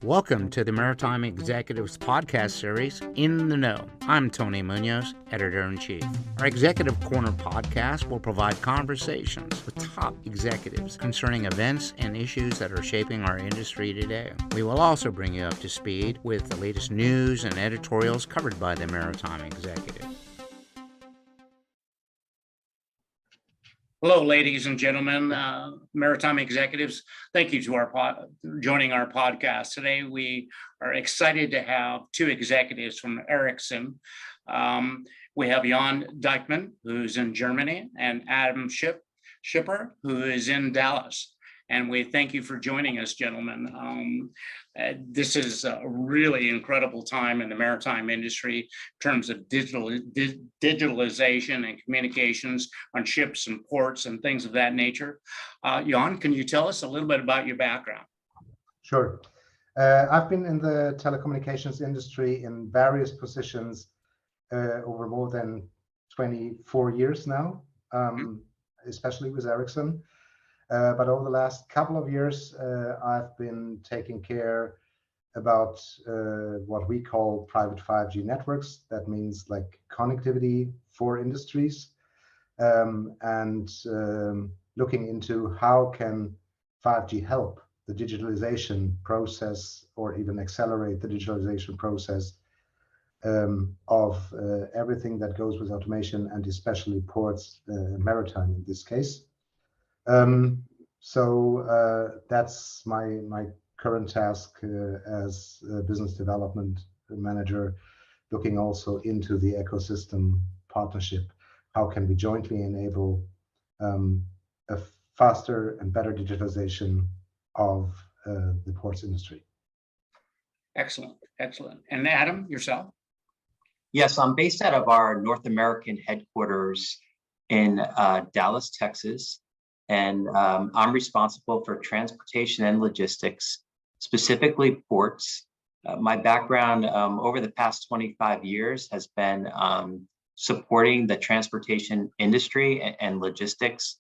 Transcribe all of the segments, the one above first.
Welcome to the Maritime Executives podcast series, In the Know. I'm Tony Munoz, Editor-in-Chief. Our Executive Corner podcast will provide conversations with top executives concerning events and issues that are shaping our industry today. We will also bring you up to speed with the latest news and editorials covered by the Maritime Executive. Hello, ladies and gentlemen, Maritime Executives. Thank you to joining our podcast. Today, we are excited to have two executives from Ericsson. We have Jan Diekmann, who's in Germany, and Adam Schipper, who is in Dallas. And we thank you for joining us, gentlemen. This is a really incredible time in the maritime industry in terms of digitalization and communications on ships and ports and things of that nature. Jan, can you tell us a little bit about your background? Sure. I've been in the telecommunications industry in various positions over more than 24 years now, especially with Ericsson. But over the last couple of years, I've been taking care about what we call private 5G networks. That means like connectivity for industries, and looking into how can 5G help the digitalization process or even accelerate the digitalization process of everything that goes with automation, and especially ports, maritime in this case. That's my current task as a business development manager, looking also into the ecosystem partnership. How can we jointly enable a faster and better digitalization of the ports industry? Excellent, excellent. And Adam, yourself? Yes, I'm based out of our North American headquarters in Dallas, Texas. And I'm responsible for transportation and logistics, specifically ports. My background over the past 25 years has been supporting the transportation industry and logistics.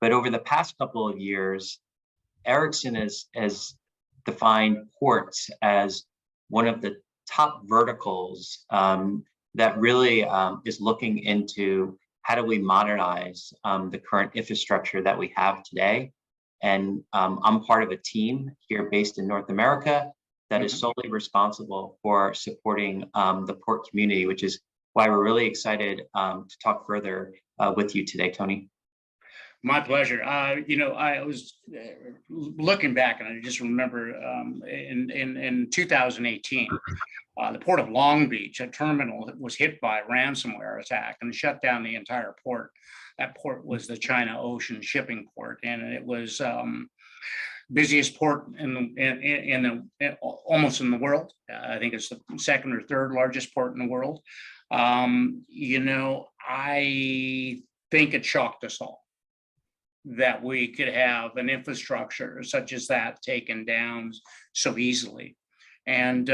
But over the past couple of years, Ericsson has defined ports as one of the top verticals that really is looking into how do we modernize the current infrastructure that we have today? And I'm part of a team here based in North America that is solely responsible for supporting the port community, which is why we're really excited to talk further with you today, Tony. My pleasure. I was looking back, and I just remember in 2018, the port of Long Beach, a terminal was hit by a ransomware attack and shut down the entire port. That port was the China Ocean shipping port, and it was busiest port almost in the world. I think it's the second or third largest port in the world. I think it shocked us all that we could have an infrastructure such as that taken down so easily. And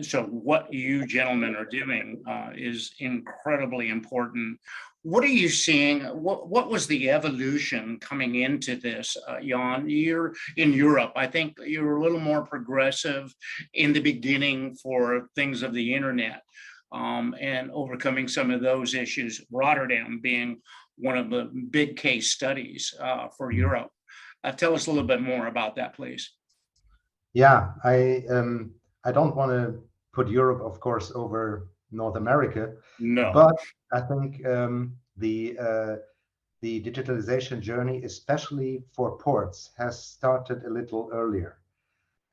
so what you gentlemen are doing is incredibly important. What are you seeing? What was the evolution coming into this, Jan? You're in Europe. I think you're a little more progressive in the beginning for things of the internet and overcoming some of those issues, Rotterdam being one of the big case studies for Europe. Tell us a little bit more about that, please. Yeah, I don't want to put Europe, of course, over North America. No. But I think the digitalization journey, especially for ports, has started a little earlier.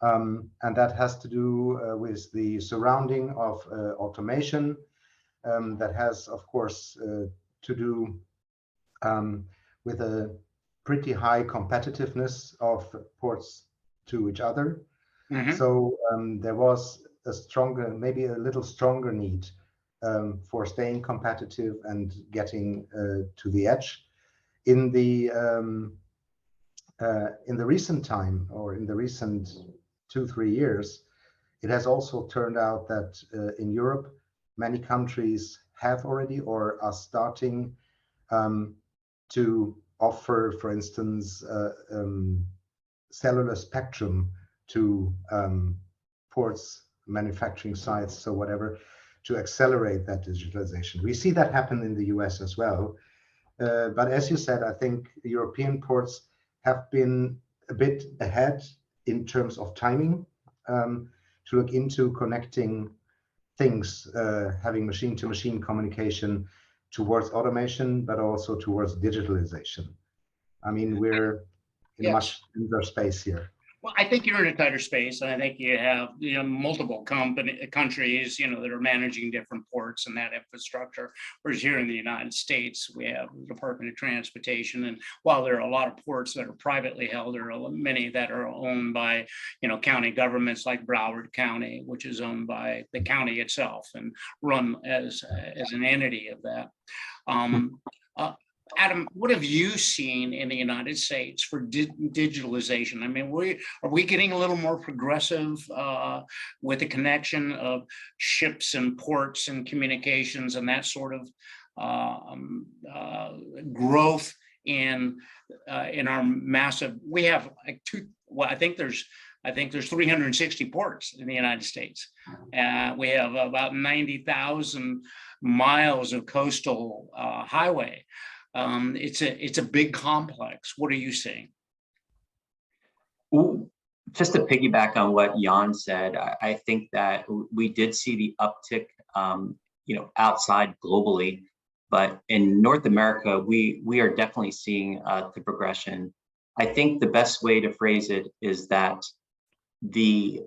And that has to do with the surrounding of automation. That has, of course, to do with a pretty high competitiveness of ports to each other. Mm-hmm. So there was maybe a little stronger need for staying competitive and getting to the edge. In the recent time, or in the recent 2-3 years, it has also turned out that in Europe, many countries have already or are starting to offer, for instance, cellular spectrum to ports, manufacturing sites, so whatever, to accelerate that digitalization. We see that happen in the US as well. But as you said, I think European ports have been a bit ahead in terms of timing, to look into connecting things, having machine-to-machine communication towards automation, but also towards digitalization. I mean, we're in a much simpler space here. Well, I think you're in a tighter space, and I think you have multiple countries that are managing different ports and that infrastructure. Whereas here in the United States, we have the Department of Transportation, and while there are a lot of ports that are privately held, there are many that are owned by county governments, like Broward County, which is owned by the county itself and run as an entity of that. Adam, what have you seen in the United States for digitalization? I mean, are we getting a little more progressive with the connection of ships and ports and communications and that sort of growth in our massive? We have like I think there's 360 ports in the United States. We have about 90,000 miles of coastal highway. It's a big complex. What are you seeing? Just to piggyback on what Jan said, I think that we did see the uptick, outside globally, but in North America, we are definitely seeing the progression. I think the best way to phrase it is that the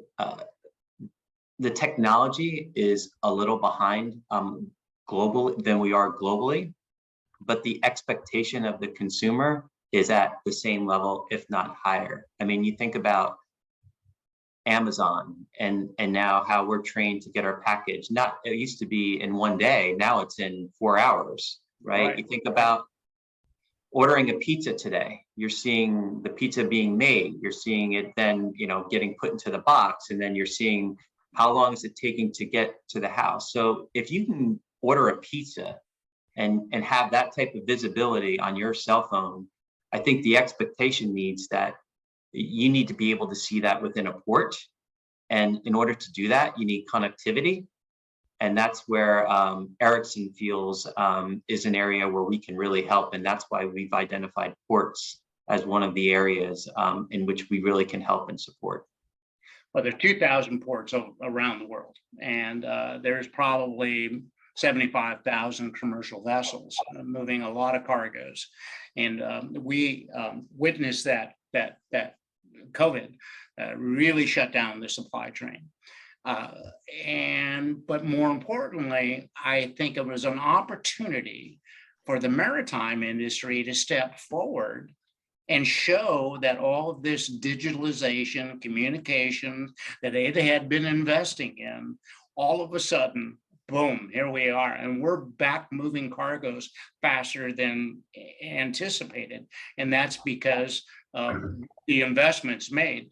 technology is a little behind than we are globally, but the expectation of the consumer is at the same level, if not higher. I mean, you think about Amazon and now how we're trained to get our package. It used to be in one day, now it's in 4 hours, right? You think about ordering a pizza today, you're seeing the pizza being made, you're seeing it then, getting put into the box, and then you're seeing how long is it taking to get to the house. So if you can order a pizza and have that type of visibility on your cell phone, I think the expectation needs that you need to be able to see that within a port. And in order to do that, you need connectivity. And that's where Ericsson feels is an area where we can really help. And that's why we've identified ports as one of the areas in which we really can help and support. Well, there are 2,000 ports around the world, and there's probably 75,000 commercial vessels moving a lot of cargoes. And we witnessed that COVID really shut down the supply chain. But more importantly, I think it was an opportunity for the maritime industry to step forward and show that all of this digitalization, communication that they had been investing in, all of a sudden, boom, here we are. And we're back moving cargoes faster than anticipated. And that's because of the investments made.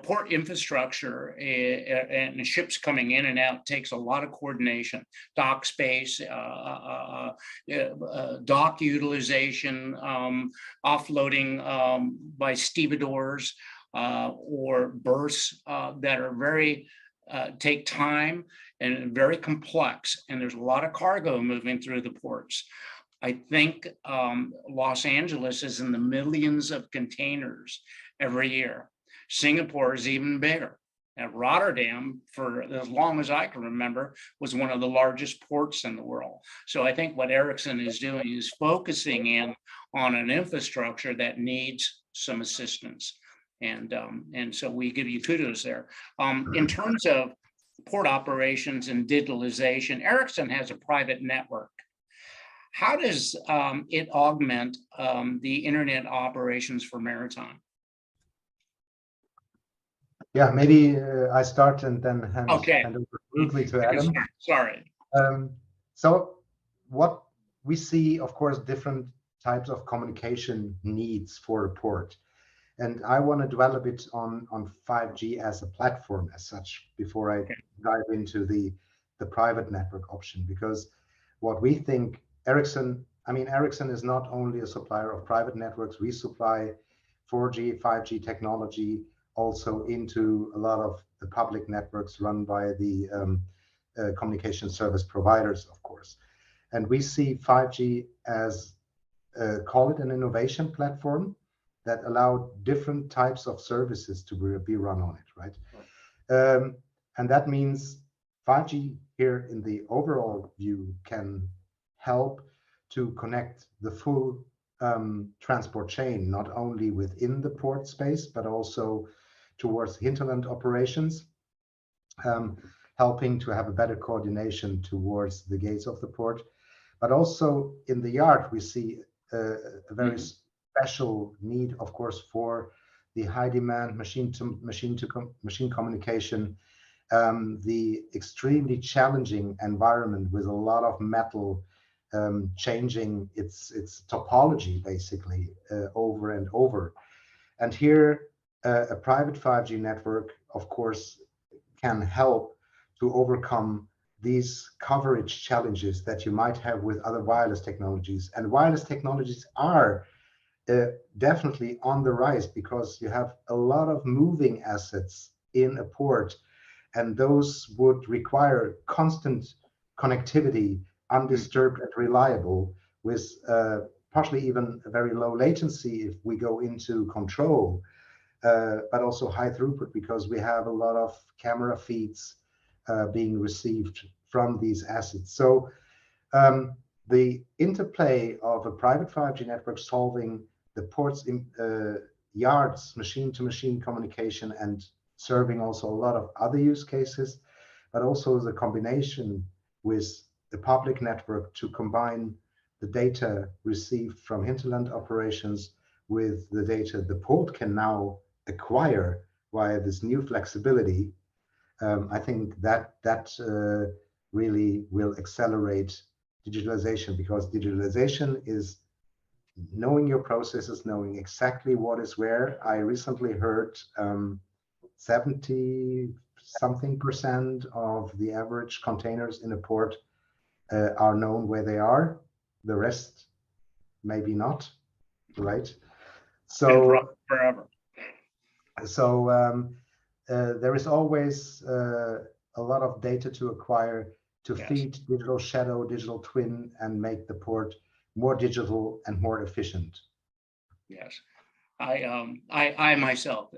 Port infrastructure and ships coming in and out takes a lot of coordination, dock space, dock utilization, offloading by stevedores or berths that are very take time and very complex. And there's a lot of cargo moving through the ports. I think Los Angeles is in the millions of containers every year. Singapore is even bigger. And Rotterdam, for as long as I can remember, was one of the largest ports in the world. So I think what Ericsson is doing is focusing in on an infrastructure that needs some assistance. And so we give you kudos there. In terms of port operations and digitalization, Ericsson has a private network. How does it augment the internet operations for maritime? Yeah, maybe I start and then hand over quickly to Adam. Sorry. So what we see, of course, different types of communication needs for a port. And I want to dwell a bit on 5G as a platform as such before I dive into the private network option, because what we think Ericsson is not only a supplier of private networks. We supply 4G, 5G technology also into a lot of the public networks run by the communication service providers, of course. And we see 5G as, call it an innovation platform that allow different types of services to be run on it, right? And that means 5G here in the overall view can help to connect the full transport chain, not only within the port space, but also towards hinterland operations, helping to have a better coordination towards the gates of the port. But also in the yard, we see a very special need, of course, for the high demand machine communication, the extremely challenging environment with a lot of metal changing its topology basically over and over. And here a private 5G network, of course, can help to overcome these coverage challenges that you might have with other wireless technologies. And wireless technologies are definitely on the rise because you have a lot of moving assets in a port, and those would require constant connectivity, undisturbed and reliable, with partially even a very low latency if we go into control, but also high throughput because we have a lot of camera feeds being received from these assets. So the interplay of a private 5G network solving the ports in yards, machine-to-machine communication, and serving also a lot of other use cases, but also the combination with the public network to combine the data received from hinterland operations with the data the port can now acquire via this new flexibility. I think that really will accelerate digitalization, because digitalization is knowing your processes, knowing exactly what is where. I recently heard 70-something% of the average containers in a port are known where they are. The rest, maybe not, right? So forever. So there is always a lot of data to acquire to feed digital shadow, digital twin, and make the port more digital and more efficient. Yes, I myself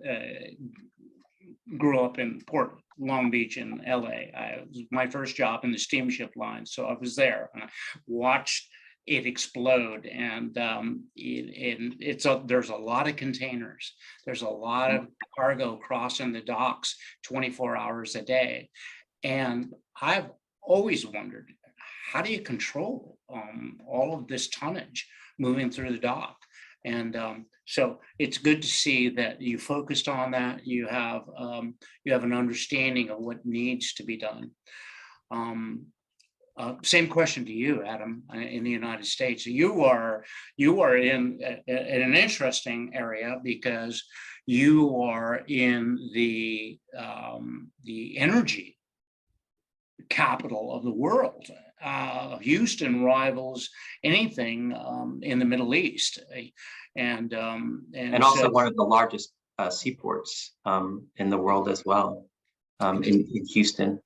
grew up in Port Long Beach in LA. It was my first job in the steamship line, so I was there and I watched it explode. And there's a lot of containers. There's a lot of cargo crossing the docks 24 hours a day, and I've always wondered, how do you control all of this tonnage moving through the dock? And so it's good to see that you focused on that. You have an understanding of what needs to be done. Same question to you, Adam. In the United States, you are in an interesting area because you are in the energy capital of the world. Houston rivals anything in the Middle East, and also so, one of the largest seaports in the world as well, in Houston.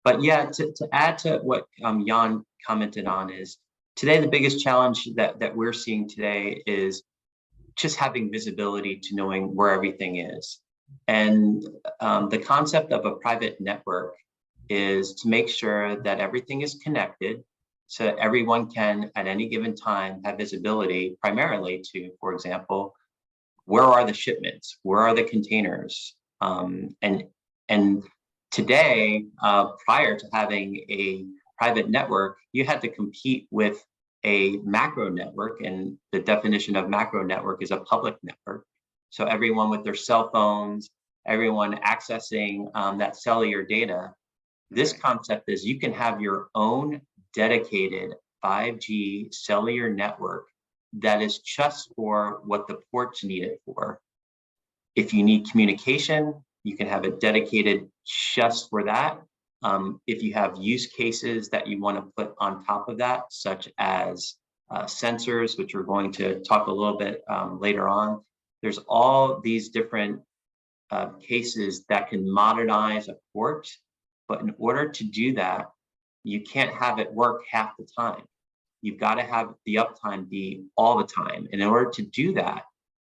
But yeah, to add to what Jan commented on is, today the biggest challenge that we're seeing today is just having visibility to knowing where everything is. And the concept of a private network is to make sure that everything is connected so that everyone can at any given time have visibility primarily to, for example, where are the shipments, where are the containers, and today, prior to having a private network, you had to compete with a macro network, and the definition of macro network is a public network. So everyone with their cell phones, everyone accessing that cellular data. This concept is you can have your own dedicated 5G cellular network that is just for what the ports need it for. If you need communication, you can have it dedicated just for that. If you have use cases that you want to put on top of that, such as sensors, which we're going to talk a little bit later on, there's all these different cases that can modernize a port, but in order to do that, you can't have it work half the time. You've got to have the uptime be all the time. And in order to do that,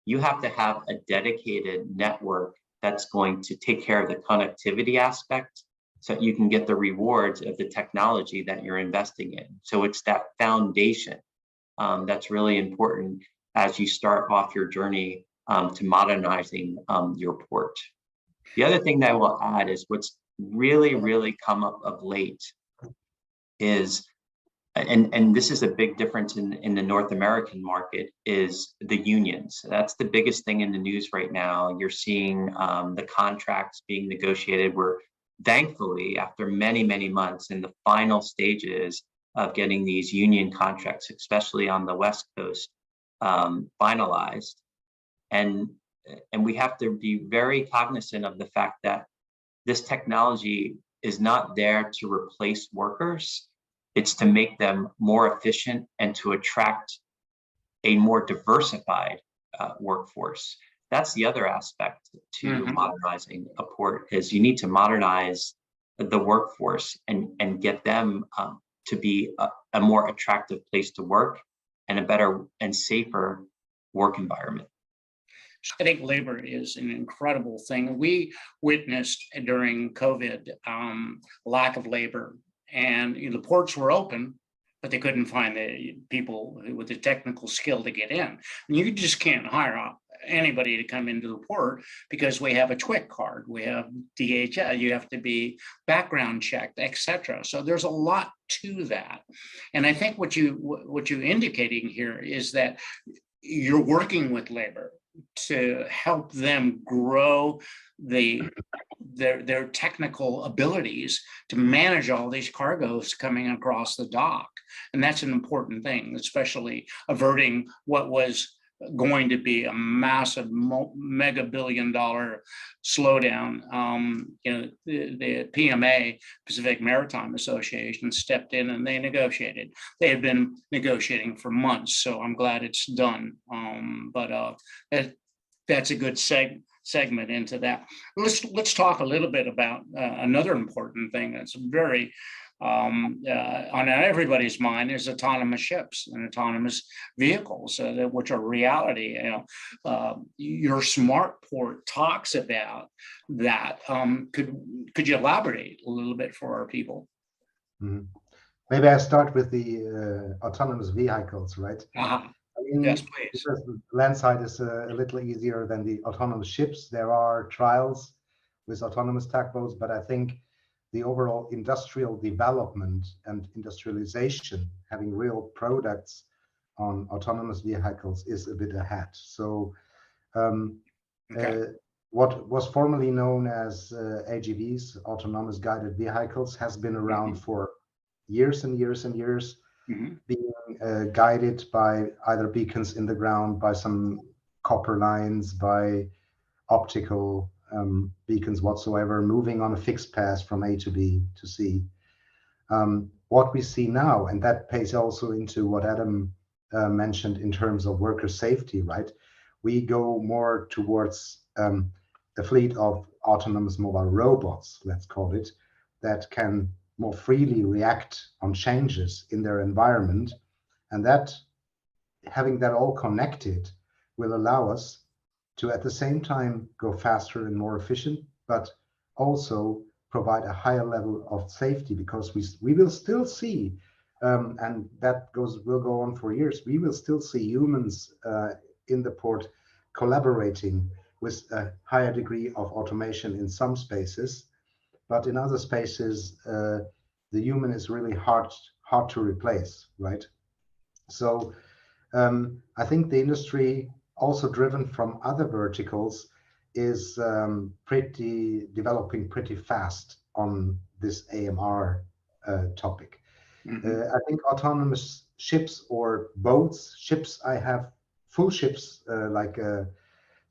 you have to have a dedicated network that's going to take care of the connectivity aspect so that you can get the rewards of the technology that you're investing in. So it's that foundation that's really important as you start off your journey to modernizing your port. The other thing that I will add is what's really come up of late is, and this is a big difference in the North American market, is the unions. That's the biggest thing in the news right now. You're seeing the contracts being negotiated. We're thankfully, after many months, in the final stages of getting these union contracts, especially on the West Coast, finalized. And we have to be very cognizant of the fact that this technology is not there to replace workers. It's to make them more efficient and to attract a more diversified workforce. That's the other aspect to modernizing a port, is you need to modernize the workforce and get them to be a more attractive place to work and a better and safer work environment. I think labor is an incredible thing. We witnessed during COVID lack of labor, and the ports were open, but they couldn't find the people with the technical skill to get in. And you just can't hire anybody to come into the port because we have a TWIC card, we have DHL, you have to be background checked, etc. So there's a lot to that. And I think what you're indicating here is that you're working with labor to help them grow their technical abilities to manage all these cargoes coming across the dock. And that's an important thing, especially averting what was going to be a massive mega billion-dollar slowdown. The PMA, Pacific Maritime Association, stepped in and they negotiated. They had been negotiating for months, so I'm glad it's done. That's a good segment into that. Let's talk a little bit about another important thing that's very on everybody's mind is autonomous ships and autonomous vehicles, which are reality. Your smart port talks about that. Could you elaborate a little bit for our people? Maybe I start with the autonomous vehicles, right? Yes, please. The land side is a little easier than the autonomous ships. There are trials with autonomous tugboats, but I think the overall industrial development and industrialization, having real products on autonomous vehicles, is a bit ahead. So what was formerly known as AGVs, autonomous guided vehicles, has been around for years and years and years, being guided by either beacons in the ground, by some copper lines, by optical beacons whatsoever, moving on a fixed path from A to B to C. What we see now, and that pays also into what Adam mentioned in terms of worker safety, right? We go more towards a fleet of autonomous mobile robots, let's call it, that can more freely react on changes in their environment. And that, having that all connected, will allow us to at the same time go faster and more efficient, but also provide a higher level of safety, because we will still see, and that will go on for years, we will still see humans in the port collaborating with a higher degree of automation in some spaces, but in other spaces, the human is really hard to replace, right? So I think the industry, also driven from other verticals, is developing pretty fast on this AMR topic. I think autonomous ships or boats, ships, I have full ships like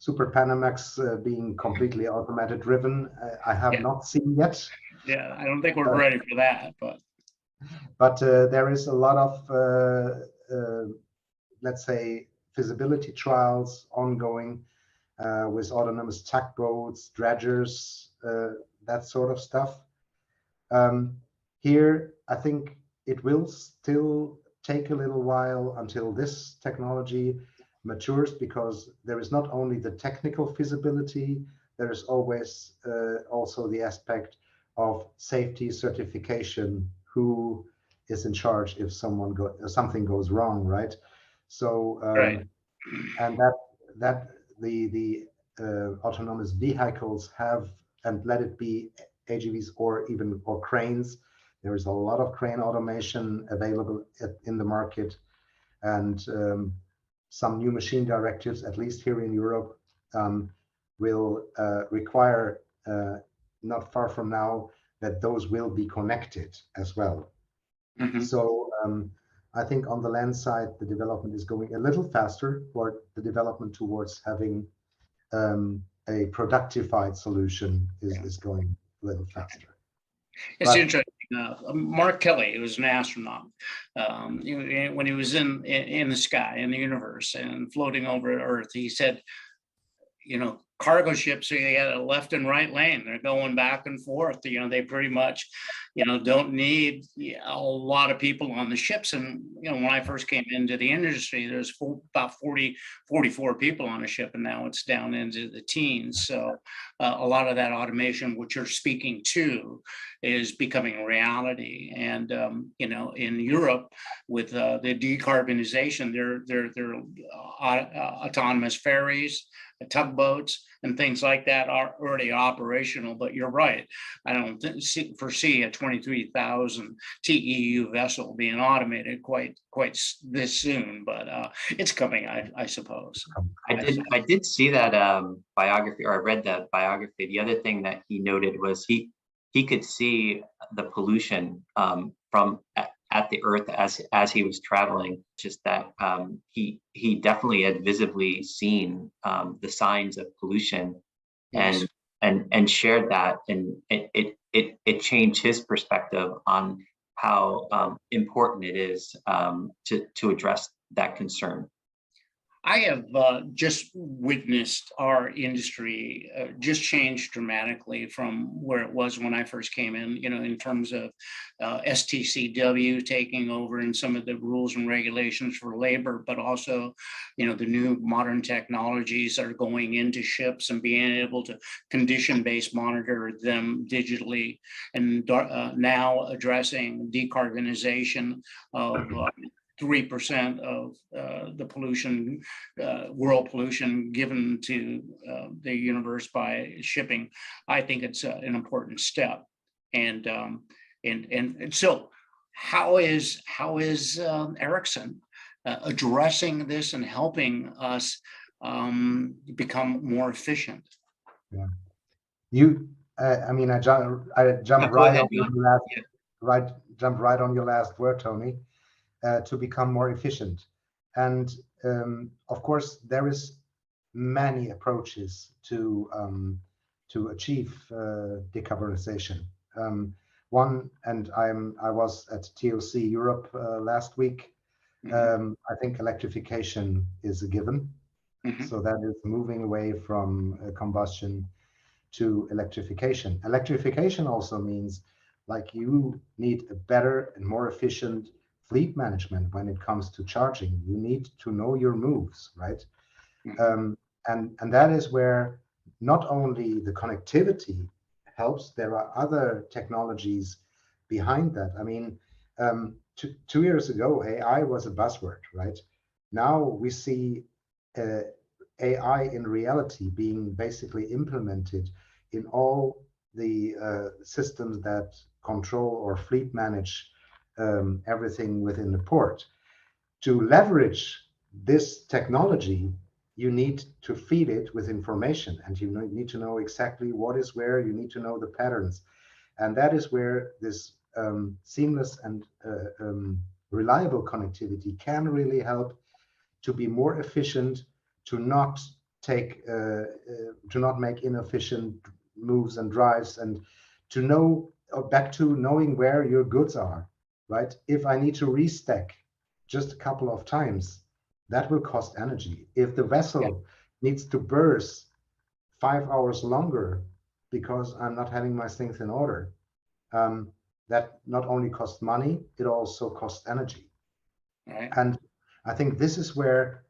Super Panamax being completely automated driven. I have not seen yet. Yeah, I don't think we're ready for that, but there is a lot of let's say feasibility trials ongoing with autonomous tugboats, dredgers, that sort of stuff. Here, I think it will still take a little while until this technology matures, because there is not only the technical feasibility, there is always also the aspect of safety certification. Who is in charge if something goes wrong, right? So Right. and that the autonomous vehicles have, and let it be AGVs or cranes. There is a lot of crane automation available in the market, and some new machine directives, at least here in Europe, will require not far from now that those will be connected as well. Mhm. So I think on the land side, the development is going a little faster, or the development towards having a productified solution is going a little faster. It's But- interesting. Mark Kelly, who was an astronaut, when he was in the sky, in the universe, and floating over Earth, he said, cargo ships, they got a left and right lane. They're going back and forth. They pretty much, don't need a lot of people on the ships. And, when I first came into the industry, there's about 44 people on a ship, and now it's down into the teens. So a lot of that automation, which you're speaking to, is becoming reality. And, in Europe, with the decarbonization, they're autonomous ferries, tugboats, and things like that are already operational. But you're right, I don't foresee a 23,000 TEU vessel being automated quite this soon, but it's coming, I suppose. I did see that biography, or I read that biography. The other thing that he noted was he could see the pollution from at the Earth as he was traveling. Just that he definitely had visibly seen the signs of pollution, Yes. and shared that, and it changed his perspective on how important it is to address that concern. I have just witnessed our industry just change dramatically from where it was when I first came in terms of STCW taking over and some of the rules and regulations for labor, but also, the new modern technologies that are going into ships and being able to condition-based monitor them digitally, and now addressing decarbonization of 3% of the pollution, world pollution given to the universe by shipping. I think it's an important step. And so, how is Ericsson addressing this and helping us become more efficient? Yeah, I jumped right on your last word, Tony. To become more efficient. And of course, there is many approaches to achieve decarbonization. One, and I was at TOC Europe last week. I think electrification is a given. So that is moving away from combustion to electrification. Electrification also means, like, you need a better and more efficient fleet management when it comes to charging. You need to know your moves, right? And that is where not only the connectivity helps, there are other technologies behind that. I mean, 2 years ago, AI was a buzzword, right? Now we see AI in reality being basically implemented in all the systems that control or fleet manage everything within the port. To leverage this technology, you need to feed it with information, and you need to know exactly what is where. You need to know the patterns, and that is where this seamless and reliable connectivity can really help to be more efficient, to not make inefficient moves and drives, and to know, back to knowing where your goods are. Right? If I need to restack just a couple of times, that will cost energy. If the vessel needs to berth 5 hours longer because I'm not having my things in order. That not only costs money, it also costs energy. Right. And I think this is where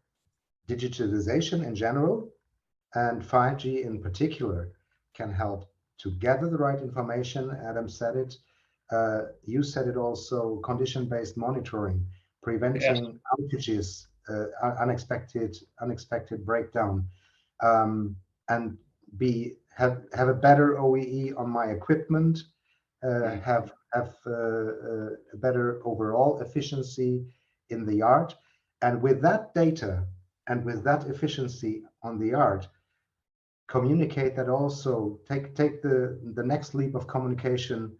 digitalization in general and 5G in particular can help to gather the right information. Adam said it. You said it also, condition-based monitoring, preventing outages, unexpected breakdown, and have a better OEE on my equipment, have a better overall efficiency in the yard. And with that data and with that efficiency on the yard, communicate that also, take the next leap of communication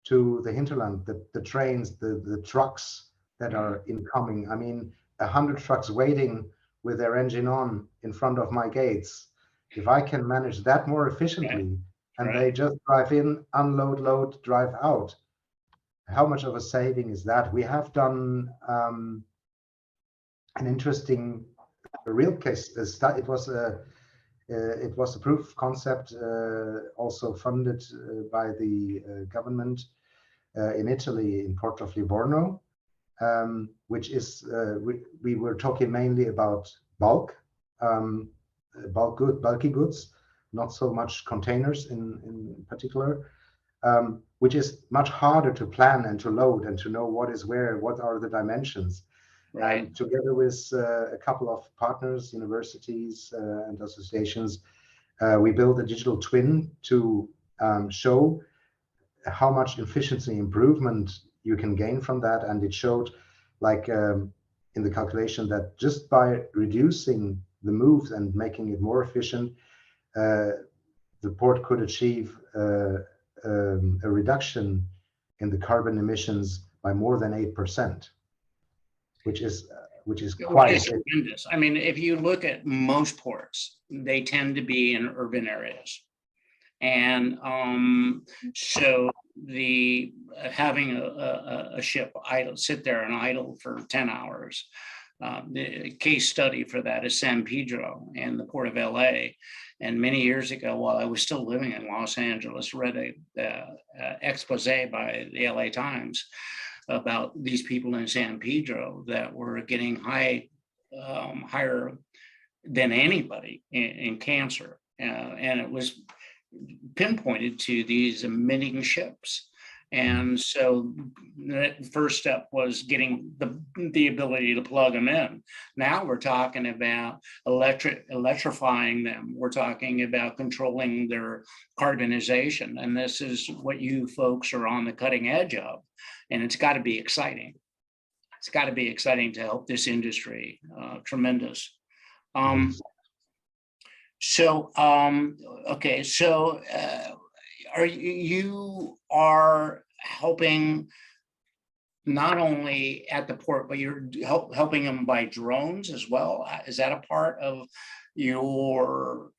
to the hinterland, the trains, the trucks that are incoming. I mean, 100 trucks waiting with their engine on in front of my gates. If I can manage that more efficiently, and they just drive in, unload, load, drive out, how much of a saving is that? We have done an interesting real case study. It was a proof of concept, also funded by the government in Italy, in Port of Livorno, which is, we were talking mainly about bulky goods, not so much containers in particular, which is much harder to plan and to load and to know what is where, what are the dimensions. Right. And together with a couple of partners, universities and associations, we built a digital twin to show how much efficiency improvement you can gain from that. And it showed, like in the calculation, that just by reducing the moves and making it more efficient, the port could achieve a reduction in the carbon emissions by more than 8%. Which is quite tremendous. I mean, if you look at most ports, they tend to be in urban areas, and so the having a ship sit there and idle for 10 hours. The case study for that is San Pedro and the Port of LA. And many years ago, while I was still living in Los Angeles, read a expose by the LA Times about these people in San Pedro that were getting higher than anybody in cancer. And it was pinpointed to these emitting ships. And so the first step was getting the ability to plug them in. Now we're talking about electrifying them. We're talking about controlling their carbonization. And this is what you folks are on the cutting edge of. And it's got to be exciting. It's got to be exciting to help this industry. Tremendous. Okay, so you are helping not only at the port, but you're helping them by drones as well. Is that a part of your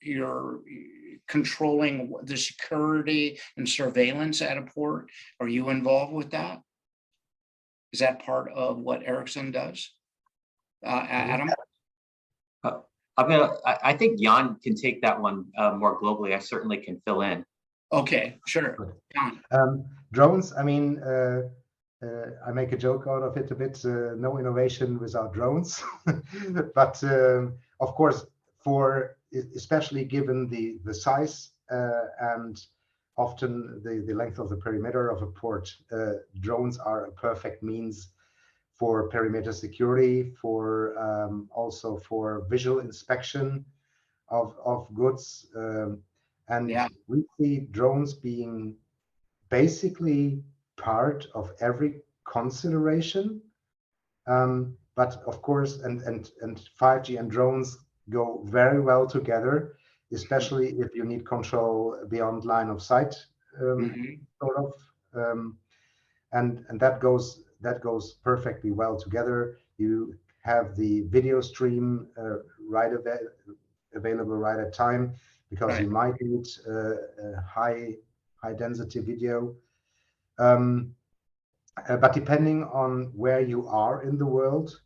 controlling the security and surveillance at a port? Are you involved with that? Is that part of what Ericsson does? Adam? I think Jan can take that one more globally. I certainly can fill in. Okay, sure. Drones, I mean, I make a joke out of it a bit, no innovation without drones. But of course, especially given the size and often the length of the perimeter of a port, drones are a perfect means for perimeter security, for also for visual inspection of goods. We see drones being basically part of every consideration. But of course, and 5G and drones go very well together, especially if you need control beyond line of sight, sort of. And that goes perfectly well together. You have the video stream available right at time, because you might need high density video. But depending on where you are in the world,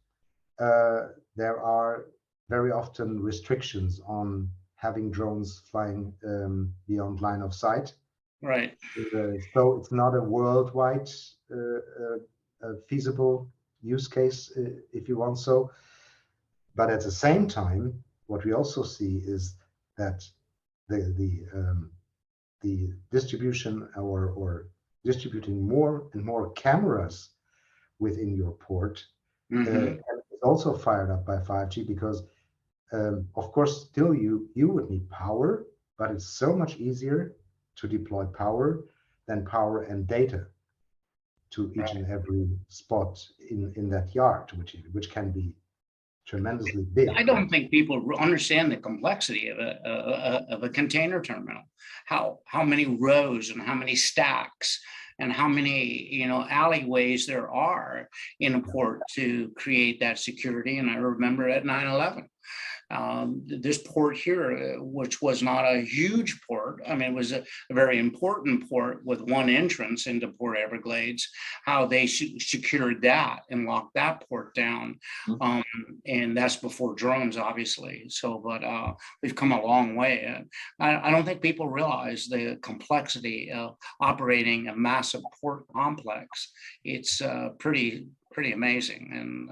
there are very often restrictions on having drones flying beyond line of sight. Right. So it's not a worldwide feasible use case, if you want so. But at the same time, what we also see is that the distribution or distributing more and more cameras within your port is also fired up by 5G, because of course still you would need power, but it's so much easier to deploy power than power and data to each and every spot in that yard, which can be tremendously big. I don't think people understand the complexity of a container terminal. How many rows and how many stacks and how many alleyways there are in a port to create that security. And I remember at 9/11. This port here, which was not a huge port, I mean, it was a very important port with one entrance into Port Everglades, how they secured that and locked that port down. And that's before drones, obviously. So, but we've come a long way. I don't think people realize the complexity of operating a massive port complex. It's pretty amazing. And,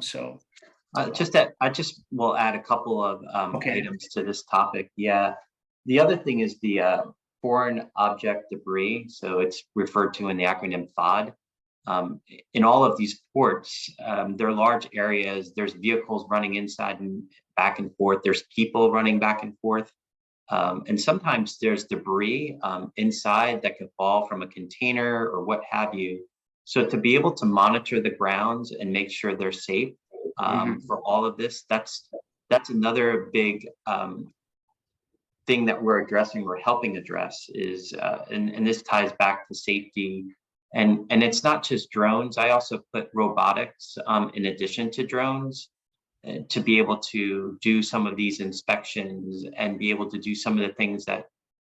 so. I just will add a couple of items to this topic. Yeah, the other thing is the foreign object debris. So it's referred to in the acronym FOD. In all of these ports, there are large areas. There's vehicles running inside and back and forth. There's people running back and forth. And sometimes there's debris inside that could fall from a container or what have you. So to be able to monitor the grounds and make sure they're safe, for all of this, that's another big thing that we're helping address is, and this ties back to safety, and it's not just drones. I also put robotics in addition to drones to be able to do some of these inspections and be able to do some of the things that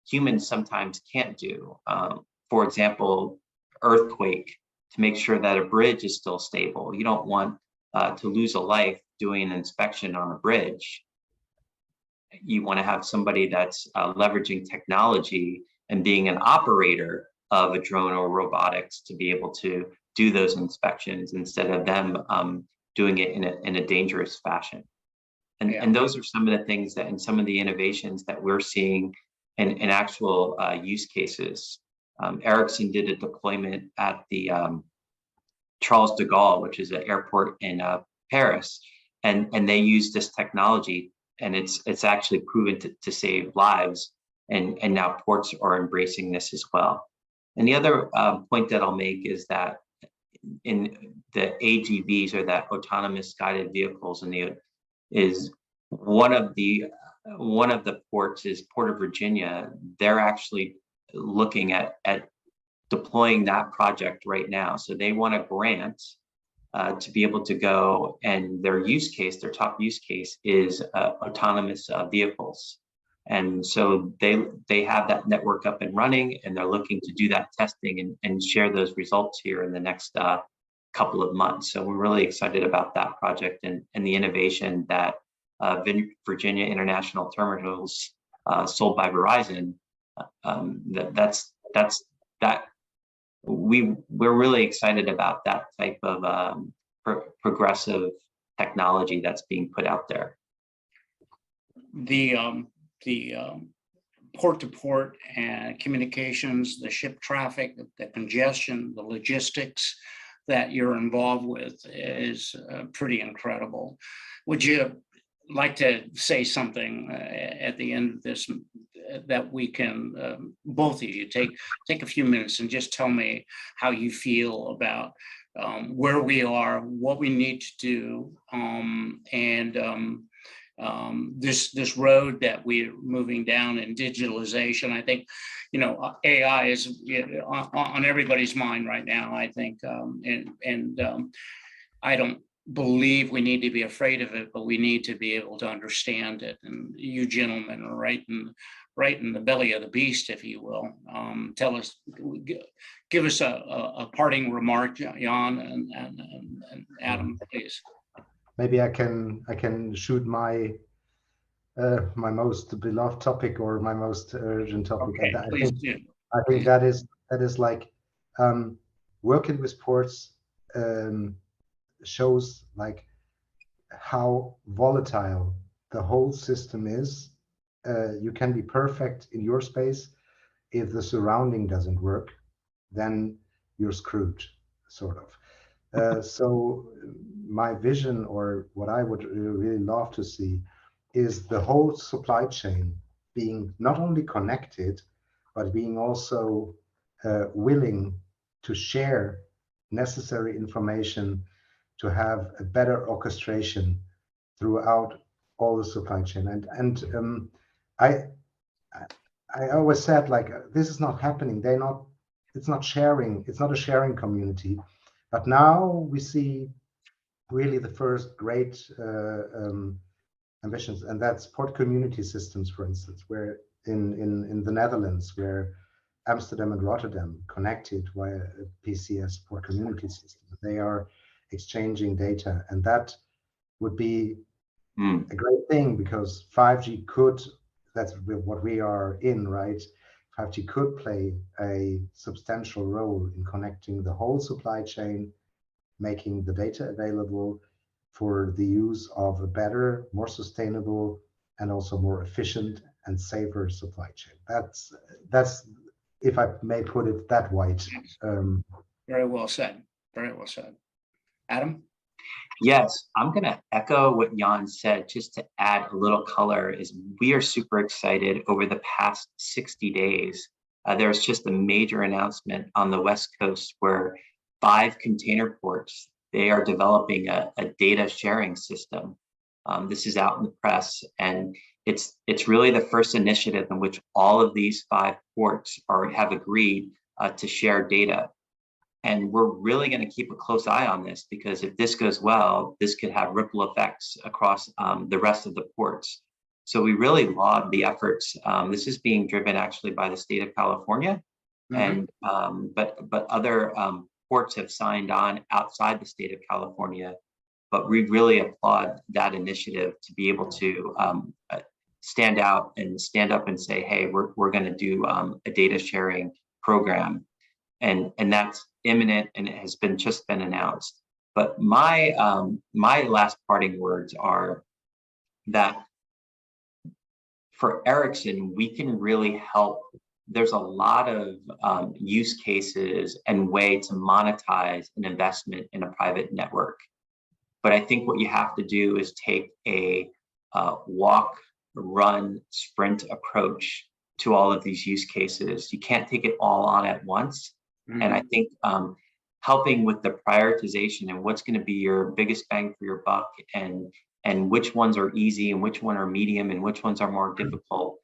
humans sometimes can't do. For example, earthquake, to make sure that a bridge is still stable. You don't want to lose a life doing an inspection on a bridge. You want to have somebody that's leveraging technology and being an operator of a drone or robotics to be able to do those inspections instead of them doing it in a dangerous fashion. And those are some of the things that, and some of the innovations that we're seeing in actual use cases. Ericsson did a deployment at the Charles de Gaulle, which is an airport in Paris, and they use this technology, and it's actually proven to save lives, and now ports are embracing this as well. And the other point that I'll make is that in the AGVs, or that autonomous guided vehicles, is one of the ports is Port of Virginia. They're actually looking at deploying that project right now. So they want a grant to be able to go, and their top use case is autonomous vehicles. And so they have that network up and running, and they're looking to do that testing and share those results here in the next couple of months. So we're really excited about that project and the innovation that Virginia International Terminals, sold by Verizon. We're really excited about that type of progressive technology that's being put out there. The port-to-port and communications, the ship traffic, the congestion, the logistics that you're involved with is pretty incredible. Would you like to say something at the end of this that we can, both of you, take a few minutes and just tell me how you feel about where we are, what we need to do, and this road that we're moving down in digitalization. I think, AI is on everybody's mind right now, I think, and I don't believe we need to be afraid of it, but we need to be able to understand it. And you gentlemen are right in the belly of the beast, if you will. Give us a parting remark, Jan and Adam, please. Maybe I can shoot my my most beloved topic or my most urgent topic. Okay, And please do. I think that is like working with ports shows like how volatile the whole system is. You can be perfect in your space. If the surrounding doesn't work, then you're screwed, sort of. So my vision, or what I would really love to see, is the whole supply chain being not only connected, but being also willing to share necessary information to have a better orchestration throughout all the supply chain. And I I always said, like, this is not happening. It's not sharing. It's not a sharing community. But now we see really the first great ambitions, and that's port community systems, for instance, where in the Netherlands, where Amsterdam and Rotterdam connected via a PCS, port community system. They are exchanging data, and that would be a great thing, because 5G could, that's what we are in, right? 5G could play a substantial role in connecting the whole supply chain, making the data available for the use of a better, more sustainable, and also more efficient and safer supply chain. That's if I may put it that white. Very well said. Very well said. Adam? Yes, I'm going to echo what Jan said, just to add a little color. Is we are super excited. Over the past 60 days, there was just a major announcement on the West Coast where 5 container ports, they are developing a data sharing system. This is out in the press, and it's really the first initiative in which all of these 5 ports have agreed to share data. And we're really going to keep a close eye on this, because if this goes well, this could have ripple effects across the rest of the ports. So we really laud the efforts. This is being driven actually by the state of California, and but other ports have signed on outside the state of California. But we really applaud that initiative to be able to stand out and stand up and say, hey, we're going to do a data sharing program. And that's imminent, and it has just been announced. But my last parting words are that for Ericsson, we can really help. There's a lot of use cases and way to monetize an investment in a private network. But I think what you have to do is take a walk, run, sprint approach to all of these use cases. You can't take it all on at once. And I think helping with the prioritization and what's going to be your biggest bang for your buck, and which ones are easy and which one are medium and which ones are more difficult.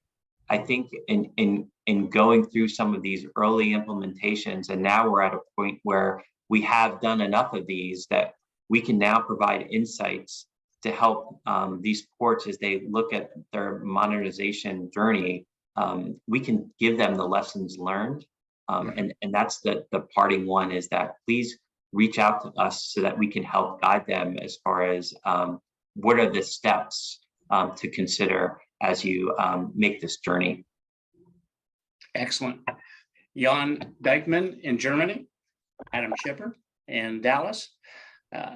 I think in going through some of these early implementations, and now we're at a point where we have done enough of these that we can now provide insights to help these ports as they look at their modernization journey. We can give them the lessons learned. And that's the parting one, is that please reach out to us so that we can help guide them as far as what are the steps to consider as you make this journey. Excellent. Jan Diekmann in Germany, Adam Schipper in Dallas.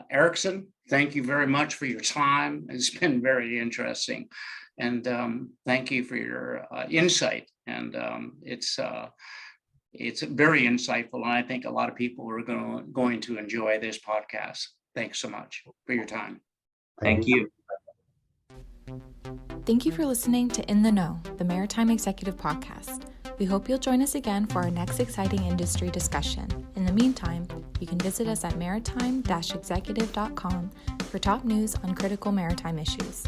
Ericsson, thank you very much for your time. It's been very interesting. And thank you for your insight. And it's very insightful, and I think a lot of people are going to enjoy this podcast. Thanks so much for your time. Thank you. Thank you for listening to In the Know, the Maritime Executive Podcast. We hope you'll join us again for our next exciting industry discussion. In the meantime, you can visit us at maritime-executive.com for top news on critical maritime issues.